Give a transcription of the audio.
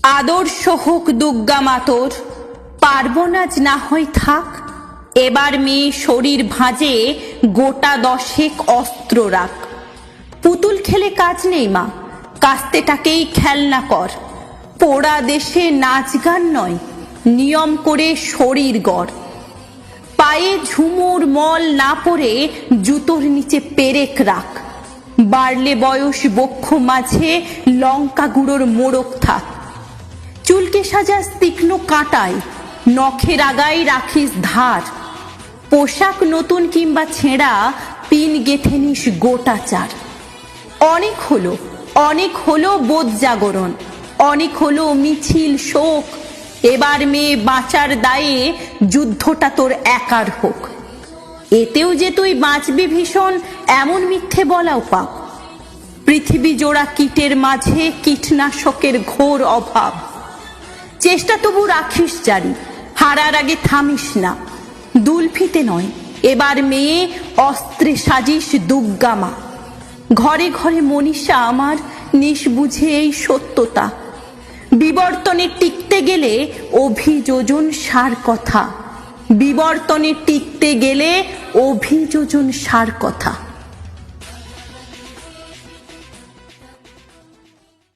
আদর্শ হোক দুর্গা মাতর, পার্বণ আজ না হয় থাক। এবার মেয়ে শরীর ভাঁজে গোটা 10 অস্ত্র রাখ। পুতুল খেলে কাজ নেই মা, কাস্তেটাকেই খেলনা কর। পোড়া দেশে নাচ গান নয়, নিয়ম করে শরীর গড়। পায়ে ঝুমুর মল না পরে জুতোর নিচে পেরেক রাখ। বাড়লে বয়স বক্ষ মাঝে লঙ্কা গুঁড়োর মোড়ক থাক। চুলকে সাজাস তীক্ষ্ণ কাঁটায়, নখের আগায় রাখিস ধার। পোশাক নতুন কিংবা ছেঁড়া, পিন গেথে নিস গোটা চার। অনেক হলো বোধ জাগরণ, অনেক হলো মিছিল শোক। এবার মেয়ে বাঁচার দায়ে যুদ্ধটা তোর একার হোক। এতেও যে তুই বাঁচবি ভীষণ, এমন মিথ্যে বলাও পাপ। পৃথিবী জোড়া কীটের মাঝে কীটনাশকের ঘোর অভাব। চেষ্টা তবু রাখিস জারি, হারার আগে থামিস না। দুলফিতে নয়, এবার মেয়ে অস্ত্রে সাজিস দুর্গা মা। ঘরে ঘরে মনীষা আমার, নিষ্বুঝে এই সত্যতা। বিবর্তনে টিকতে গেলে অভিযোজন সার কথা। বিবর্তনে টিকতে গেলে অভিযোজন সার কথা।